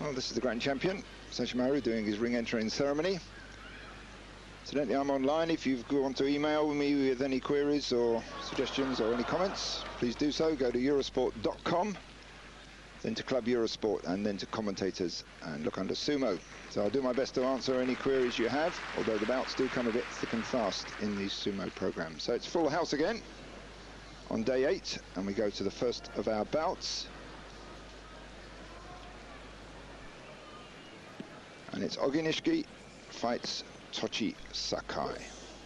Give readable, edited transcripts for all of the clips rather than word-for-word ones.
Well, this is the Grand Champion, Haru, doing his ring entering ceremony. Incidentally, I'm online. If you want to email me with any queries or suggestions or any comments, please do so. Go to Eurosport.com, then to Club Eurosport, and then to commentators, and look under Sumo. So I'll do my best to answer any queries you have, although the bouts do come a bit thick and fast in these Sumo programs. So it's full house again on day 8, and we go to the first of our bouts. And it's Oginishiki fights Tochisakae.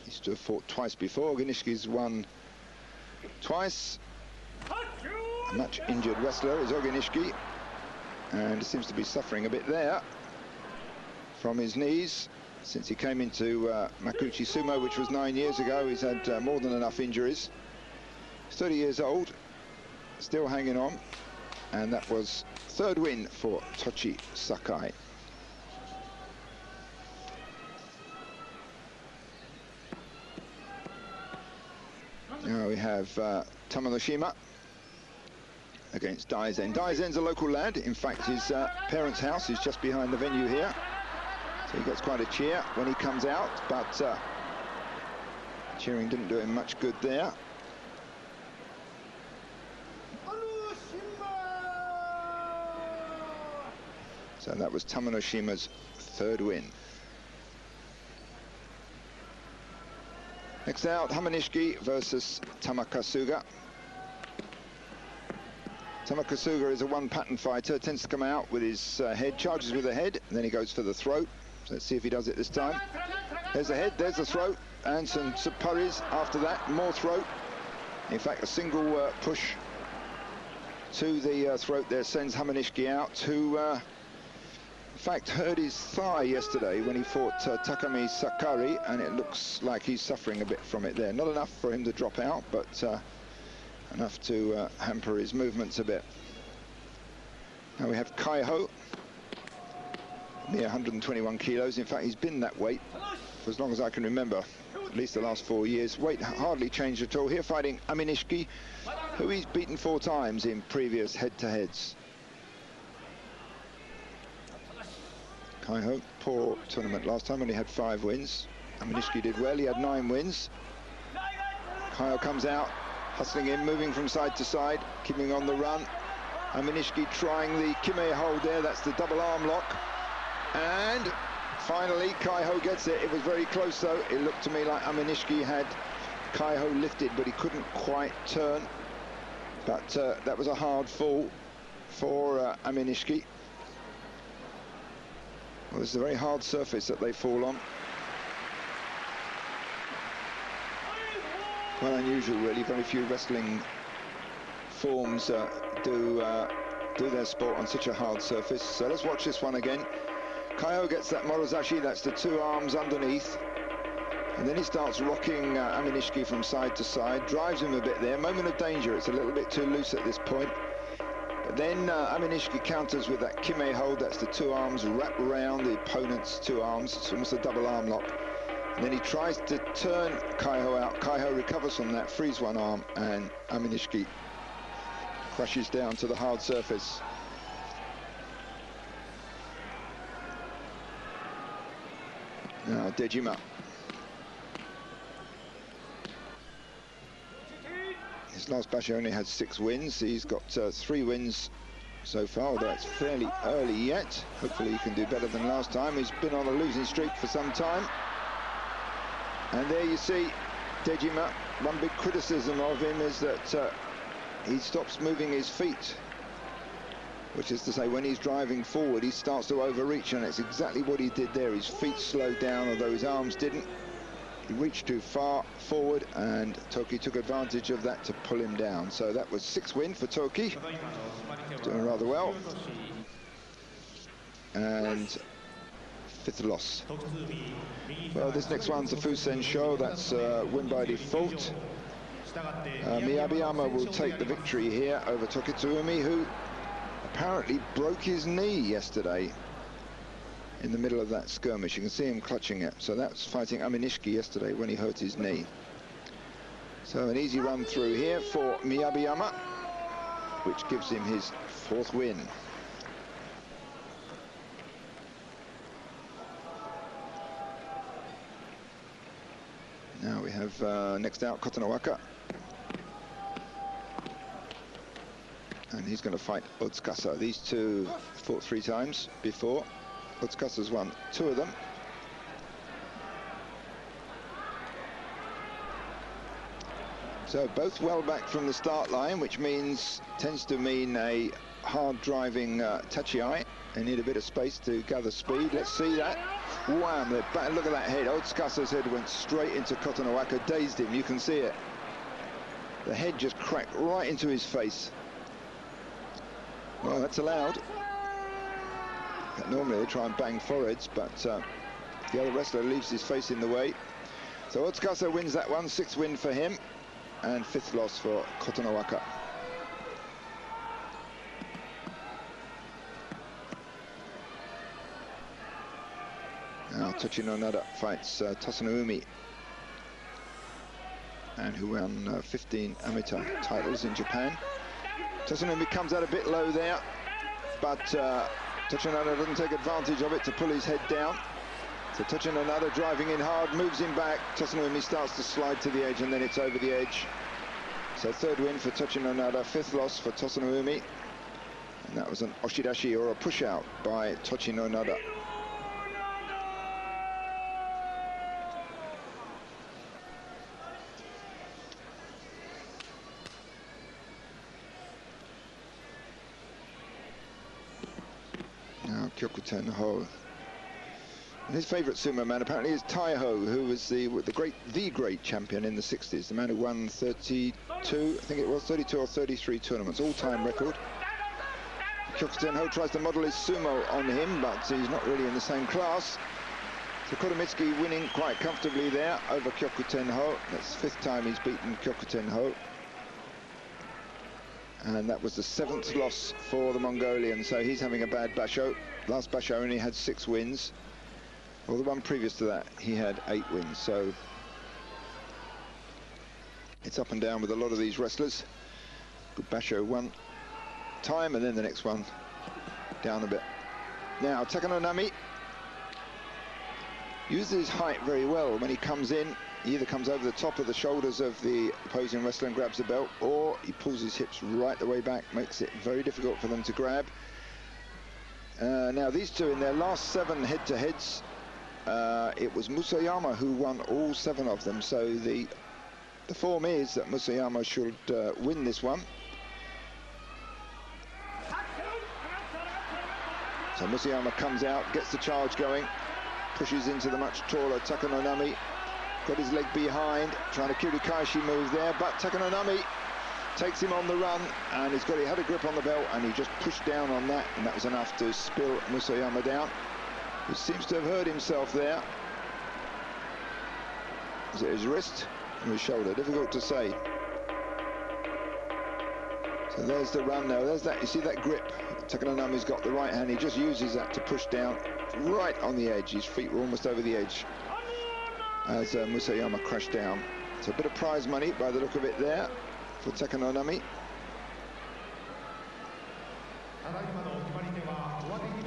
He's fought twice before. Oginishiki's won twice. A much injured wrestler is Oginishiki, and seems to be suffering a bit there from his knees since he came into Makuuchi Sumo, which was 9 years ago. He's had more than enough injuries. He's 30 years old, still hanging on, and that was third win for Tochisakae. Now we have Tamanoshima against Daizen. Daizen's a local lad. In fact, his parents' house is just behind the venue here. So he gets quite a cheer when he comes out, but cheering didn't do him much good there. So that was Tamanoshima's third win. Next out, Hamanishiki versus Tamakasuga. Tamakasuga is a one-pattern fighter, tends to come out with his head, charges with the head, and then he goes for the throat. So let's see if he does it this time. There's the head, there's the throat, and some suppuris after that, more throat. In fact, a single push to the throat there sends Hamanishiki out, who in fact hurt his thigh yesterday when he fought Takami Sakari, and it looks like he's suffering a bit from it there. Not enough for him to drop out, but enough to hamper his movements a bit. Now we have Kaiho, near 121 kilos. In fact, he's been that weight for as long as I can remember, at least the last 4 years. Weight hardly changed at all. Here fighting Aminishiki, who he's beaten 4 times in previous head-to-heads. Kaiho, poor tournament last time, only had 5 wins. Aminishiki did well, he had 9 wins. Kaiho comes out, hustling in, moving from side to side, keeping on the run. Aminishiki trying the kime hold there, that's the double arm lock. And finally, Kaiho gets it. It was very close though. It looked to me like Aminishiki had Kaiho lifted, but he couldn't quite turn. But that was a hard fall for Aminishiki. Well, this is a very hard surface that they fall on. Quite unusual, really. Very few wrestling forms do their sport on such a hard surface. So let's watch this one again. Kaiho gets that morozashi, that's the 2 arms underneath. And then he starts rocking Aminishiki from side to side, drives him a bit there. Moment of danger, it's a little bit too loose at this point. But then Aminishiki counters with that kime hold, that's the 2 arms wrap around the opponent's 2 arms. It's almost a double arm lock. And then he tries to turn Kaiho out. Kaiho recovers from that, frees 1 arm, and Aminishiki crashes down to the hard surface. Now Dejima. His last basho only had 6 wins. He's got 3 wins so far, although it's fairly early yet. Hopefully he can do better than last time. He's been on a losing streak for some time. And there you see Dejima. One big criticism of him is that he stops moving his feet, which is to say, when he's driving forward, he starts to overreach, and it's exactly what he did there. His feet slowed down, although his arms didn't. He reached too far forward, and Toki took advantage of that to pull him down. So that was 6th win for Toki, doing rather well. And 5th loss. Well, this next one's a fusen show. That's win by default. Miyabiyama will take the victory here over Tokitsuumi, who apparently broke his knee yesterday in the middle of that skirmish. You can see him clutching it. So that's fighting Aminishiki yesterday when he hurt his knee. So an easy run through here for Miyabiyama, which gives him his 4th win. have next out Kotonowaka. And he's going to fight Otsukasa. These two fought 3 times before. Otsukasa's won 2 of them. So both well back from the start line, which tends to mean a hard driving tachi-ai. They need a bit of space to gather speed. Let's see that. Wham! Look at that head. Otsukasa's head went straight into Kotonowaka, dazed him. You can see it. The head just cracked right into his face. Well, that's allowed. Normally they try and bang foreheads, but the other wrestler leaves his face in the way. So Otsukasa wins that one, 6th win for him, and 5th loss for Kotonowaka. Now Tochinonada fights Tosanoumi, and who won 15 amateur titles in Japan. Tosanoumi comes out a bit low there, but Tochinonada doesn't take advantage of it to pull his head down. So Tochinonada driving in hard, moves him back. Tosanoumi starts to slide to the edge, and then it's over the edge. So 3rd win for Tochinonada, 5th loss for Tosanoumi. And that was an oshidashi, or a push-out, by Tochinonada. Now Kyokutenho. And his favourite sumo man apparently is Kaiho, who was the great champion in the 60s, the man who won 32, I think it was 32 or 33 tournaments, all-time record. Kyokutenho tries to model his sumo on him, but he's not really in the same class. So Kotomitsuki winning quite comfortably there over Kyokutenho. That's the 5th time he's beaten Kyokutenho. And that was the 7th loss for the Mongolian, so he's having a bad basho. Last basho only had 6 wins. Well, the one previous to that, he had 8 wins, so it's up and down with a lot of these wrestlers. Good basho one time, and then the next one down a bit. Now, Takanonami uses his height very well. When he comes in, he either comes over the top of the shoulders of the opposing wrestler and grabs the belt, or he pulls his hips right the way back, makes it very difficult for them to grab. Now, these two, in their last 7 head-to-heads, it was Musoyama who won all 7 of them, so the form is that Musoyama should win this one. So Musoyama comes out, gets the charge going, pushes into the much taller Takanonami, got his leg behind, trying to Kirikaishi move there, but Takanonami takes him on the run, and he had a grip on the belt, and he just pushed down on that, and that was enough to spill Musoyama down. He seems to have hurt himself there. Is it his wrist or his shoulder? Difficult to say. So there's the run now. There's that. You see that grip? Takanonami's got the right hand. He just uses that to push down right on the edge. His feet were almost over the edge as Musoyama crashed down. So a bit of prize money by the look of it there for Takanonami.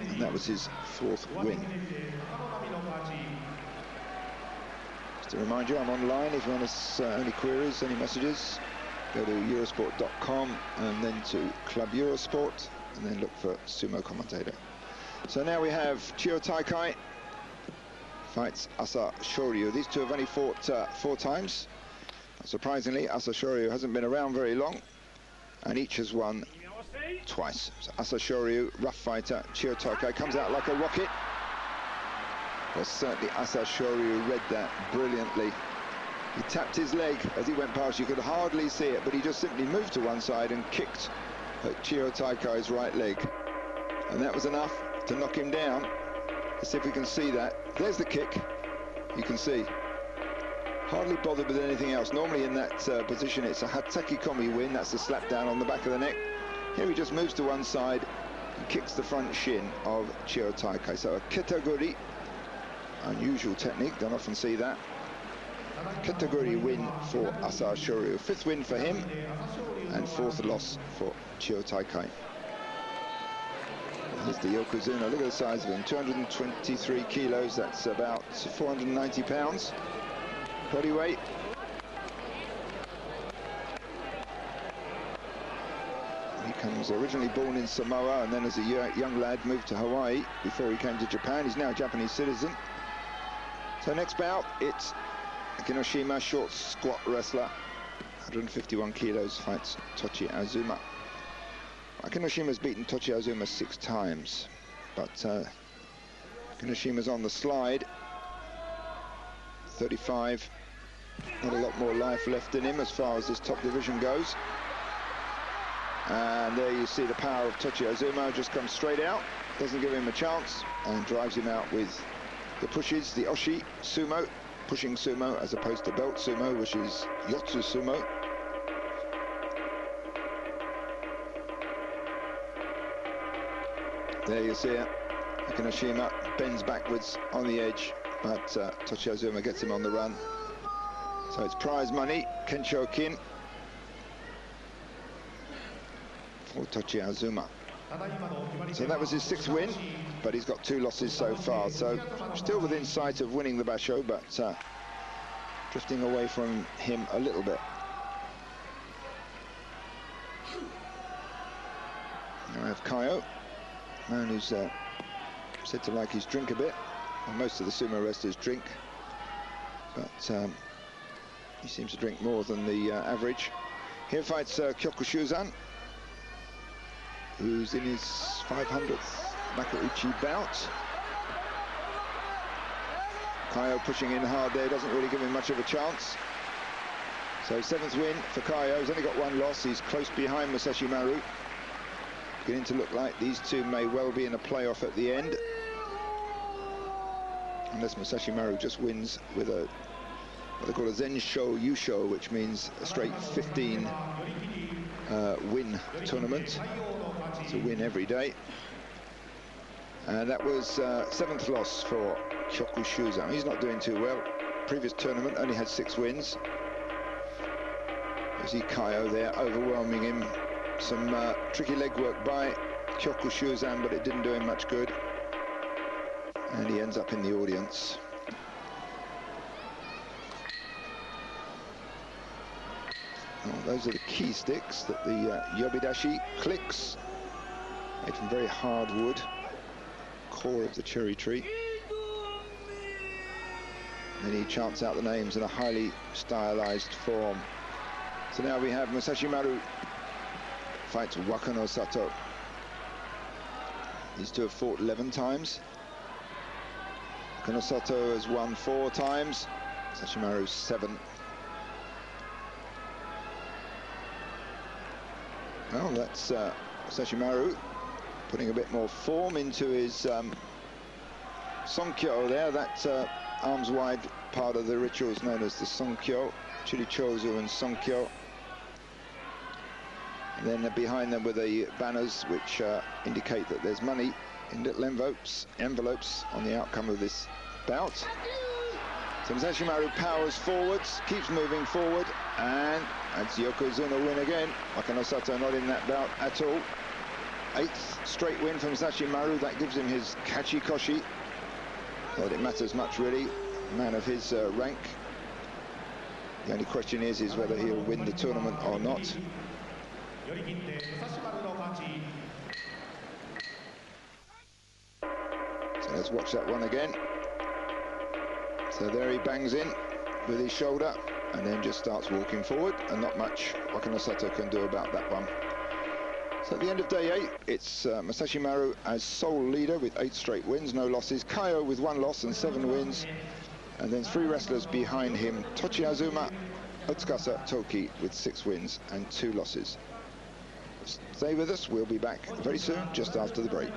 And that was his 4th win. Just to remind you, I'm online if you want to any queries, any messages. Go to Eurosport.com and then to Club Eurosport, and then look for Sumo Commentator. So now we have Chiyotaikai fights Asashoryu. These two have only fought 4 times. Surprisingly, Asashoryu hasn't been around very long, and each has won twice. So Asashoryu, rough fighter. Chiyotaikai comes out like a rocket. Well, certainly Asashoryu read that brilliantly. He tapped his leg as he went past. You could hardly see it, but he just simply moved to one side and kicked at Chiyotaikai's right leg. And that was enough to knock him down. Let's see if we can see that. There's the kick. You can see. Hardly bothered with anything else. Normally in that position, it's a Hatsaki Komi win. That's a slap down on the back of the neck. Here he just moves to one side and kicks the front shin of Chiyotaikai. So a ketaguri, unusual technique, don't often see that. Ketaguri win for Asashoryu. 5th win for him, and 4th loss for Chiyotaikai. Here's the Yokozuna. Look at the size of him. 223 kilos, that's about 490 pounds. Body weight, was originally born in Samoa and then as a young lad moved to Hawaii before he came to Japan. He's now a Japanese citizen. So next bout, it's Akinoshima, short squat wrestler, 151 kilos, fights Tochi Azuma. Akinoshima's beaten Tochi Azuma 6 times, but Akinoshima's on the slide. 35, not a lot more life left in him as far as this top division goes. And there you see the power of Tochi Azuma, just comes straight out, doesn't give him a chance, and drives him out with the pushes, the oshi sumo, pushing sumo, as opposed to belt sumo, which is yotsu sumo. There you see it. Akinoshima bends backwards on the edge, but Tochi Azuma gets him on the run. So it's prize money, Kensho Kin, for Tochi Azuma. So that was his 6th win, but he's got 2 losses so far. So still within sight of winning the basho, but drifting away from him a little bit. Now I have Kaiho, man who's said to like his drink a bit. Well, most of the sumo wrestlers drink, but he seems to drink more than the average. Here fights Kyokushuzan, who's in his 500th Makauchi bout. Kaiho pushing in hard there, doesn't really give him much of a chance. So 7th win for Kaiho. He's only got 1 loss. He's close behind Musashi Maru. Beginning to look like these two may well be in a playoff at the end, unless Musashi Maru just wins with a what they call a Zensho Yusho, which means a straight 15 win tournament. It's a win every day. And that was 7th loss for Kyokushuzan. He's not doing too well. Previous tournament only had 6 wins. You see Kaiho there overwhelming him. Some tricky leg work by Kyokushuzan, but it didn't do him much good. And he ends up in the audience. Oh, those are the key sticks that the yobidashi clicks, made from very hard wood, core of the cherry tree. Then he chants out the names in a highly stylized form. So now we have Musashi Maru fights Wakano Sato. These two have fought 11 times. Wakano Sato has won 4 times, Musashi Maru 7. Well, that's Musashi Maru putting a bit more form into his Sonkyo there. That arms wide part of the ritual is known as the Sonkyo, Chirichozu and Sonkyo. And then behind them were the banners which indicate that there's money in little envelopes on the outcome of this bout. So Musashi Maru powers forwards, keeps moving forward, and that's Yokozuna win again. Wakano Sato not in that bout at all. 8th straight win from Musashi Maru. That gives him his Kachikoshi. Not that it matters much really, man of his rank. The only question is whether he'll win the tournament or not. So let's watch that one again. So there he bangs in with his shoulder and then just starts walking forward, and not much Wakano Sato can do about that one. So at the end of day 8, it's Musashi Maru as sole leader with 8 straight wins, no losses. Kaiho with 1 loss and 7 wins. And then 3 wrestlers behind him, Tochi Azuma, Otsukasa, Toki with 6 wins and 2 losses. Stay with us, we'll be back very soon, just after the break.